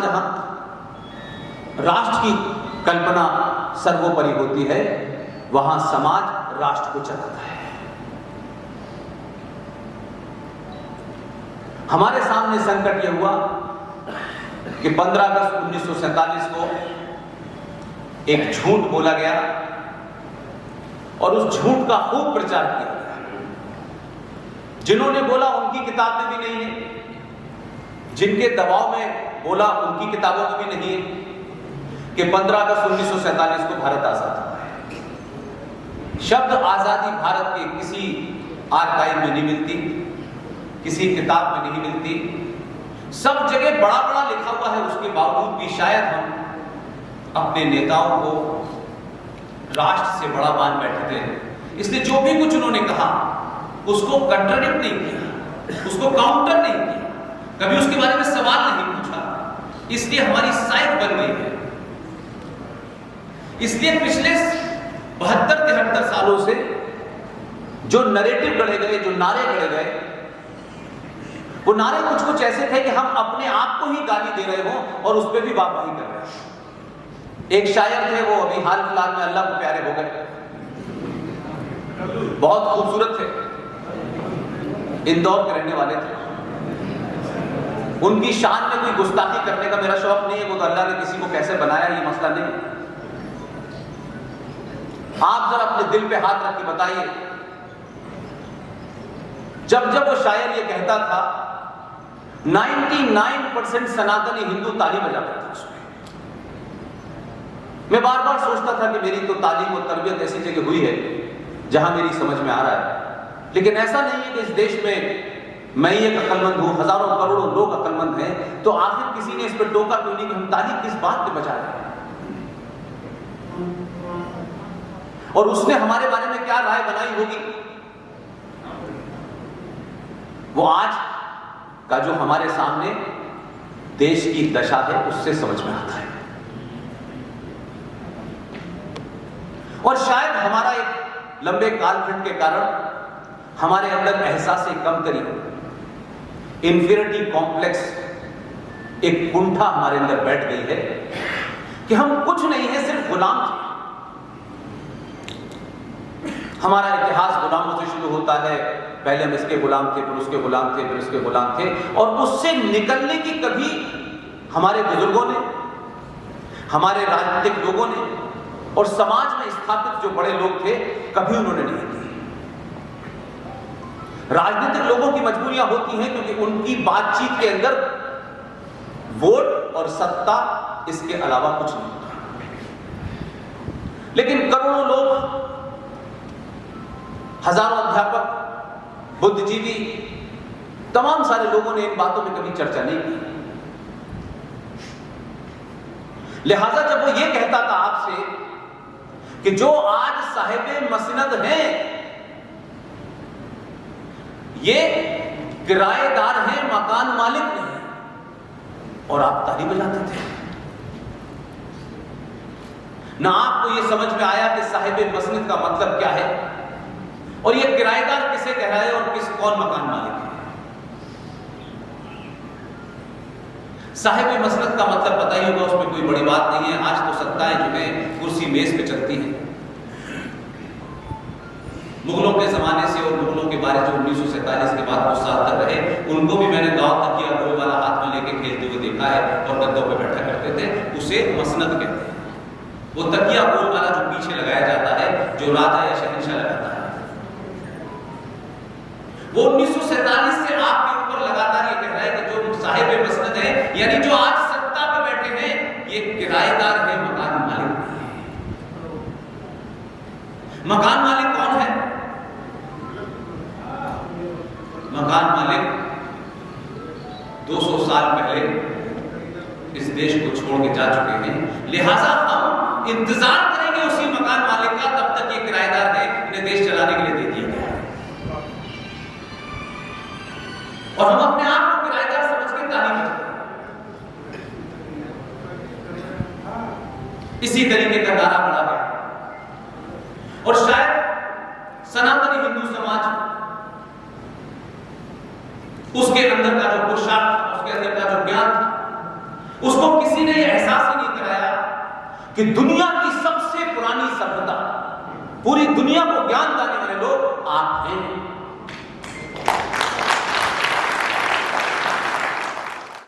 जहां जहां राष्ट्र की कल्पना सर्वोपरि होती है, वहां समाज राष्ट्र को चलाता है। हमारे सामने संकट यह हुआ कि 15 अगस्त 1947 को एक झूठ बोला गया और उस झूठ का खूब प्रचार किया गया। जिन्होंने बोला उनकी किताब में भी नहीं है, जिनके दबाव में बोला उनकी किताबों में भी नहीं है कि 15 अगस्त 1947 को भारत आजाद हुआ है। शब्द आजादी भारत के किसी आर्काइव में नहीं मिलती, किसी किताब में नहीं मिलती, सब जगह बड़ा बड़ा लिखा हुआ है। उसके बावजूद भी शायद हम अपने नेताओं को राष्ट्र से बड़ा मान बैठते हैं, इसलिए जो भी कुछ उन्होंने कहा उसको कंट्राडिक्ट नहीं किया, उसको काउंटर नहीं किया, कभी उसके बारे में सवाल नहीं पूछा। इसलिए हमारी साइक बन गई है। इसलिए पिछले 72-73 सालों से जो नरेटिव गढ़े गए, जो नारे गढ़े गए, वो नारे कुछ कुछ ऐसे थे कि हम अपने आप को ही गाली दे रहे हो और उस पर भी वाहवाही कर रहे हैं। एक शायर थे, वो अभी हाल फिलहाल में अल्लाह को प्यारे हो गए, बहुत खूबसूरत थे, इंदौर के रहने वाले थे। उनकी शान में कोई गुस्ताखी करने का मेरा शौक नहीं है, वो तो अल्लाह ने किसी को कैसे बनाया ये मसला नहीं। आप जरा अपने दिल पे हाथ रख के बताइए, जब जब वो शायर ये कहता था 99% सनातनी हिंदू ताली बजाते थे उसमें। मैं बार बार सोचता था कि मेरी तो तालीम और तरबियत ऐसी जगह हुई है जहां मेरी समझ में आ रहा है, लेकिन ऐसा नहीं है कि इस देश में मैं ही एक अक्लमंद हूं, हजारों करोड़ों लोग अक्लमंद हैं, तो आखिर किसी ने इस पर टोका क्यों नहीं कि हम ताली किस बात पे बजा रहे हैं और उसने हमारे बारे में क्या राय बनाई होगी। वो आज का जो हमारे सामने देश की दशा है उससे समझ में आता है। और शायद हमारा एक लंबे कालखंड के कारण हमारे अंदर एहसास कमतरी, इंफीरियरिटी कॉम्प्लेक्स, एक कुंठा हमारे अंदर बैठ गई है कि हम कुछ नहीं है, सिर्फ गुलाम थे। हमारा इतिहास गुलामों से शुरू होता है, पहले हम इसके गुलाम थे, फिर उसके गुलाम थे, फिर उसके गुलाम थे, और उससे निकलने की कभी हमारे बुजुर्गों ने, हमारे राजनीतिक लोगों ने और समाज में स्थापित जो बड़े लोग थे, कभी उन्होंने नहीं की। राजनीतिक लोगों की मजबूरियां होती हैं क्योंकि उनकी बातचीत के अंदर वोट और सत्ता, इसके अलावा कुछ नहीं होता। लेकिन करोड़ों लोग, हजारों अध्यापक, बुद्धिजीवी, तमाम सारे लोगों ने इन बातों में कभी चर्चा नहीं की। लिहाजा जब वो ये कहता था आपसे कि जो आज साहिब मसनद हैं ये किराएदार हैं, मकान मालिक नहीं, और आप ताली बजाते थे, ना आपको ये समझ में आया कि साहिब मसनद का मतलब क्या है और ये किराएदार किसे कह रहा है और कौन मकान मालिक है। साहिब मसनद का मतलब पता ही होगा, उसमें कोई बड़ी बात नहीं है। आज तो सत्ताएं जो है कुर्सी मेज पे चलती हैं। मुगलों के जमाने से और मुगलों के बारे जो 1947 के बाद कुछ साल तक रहे, उनको भी मैंने गांव तकिया गोल वाला हाथ में लेके खेलते हुए देखा है और गद्दों पे बैठा करते थे, उसे मसनद कहते हैं। वो तकिया गोल वाला जो पीछे लगाया जाता है, जो राजा या शहंशाह लगाता है, वो 1947 से आपके ऊपर लगातार ये कह रहा है कि जो साहिब मसनद है, यानी जो आज सत्ता पे बैठे हैं, ये किराएदार है, मकान मालिक नहीं है। मकान मालिक कौन है? मकान मालिक 200 साल पहले इस देश को छोड़ के जा चुके हैं। लिहाजा हम इंतजार करेंगे उसी मकान मालिक का, तब तक ये किराएदार है, इन्हें देश चलाने के लिए दे दिया गया है। और हम अपने आप को किराएदार समझ के ताली बजाते हैं। इसी तरीके का नारा बढ़ा गया और शायद सनातनी हिंदू समाज, उसके अंदर का जो पुरुषार्थ था, उसके अंदर का जो ज्ञान था, उसको किसी ने यह एहसास ही नहीं कराया कि दुनिया की सबसे पुरानी सभ्यता, पूरी दुनिया को ज्ञान देने वाले लोग आप हैं।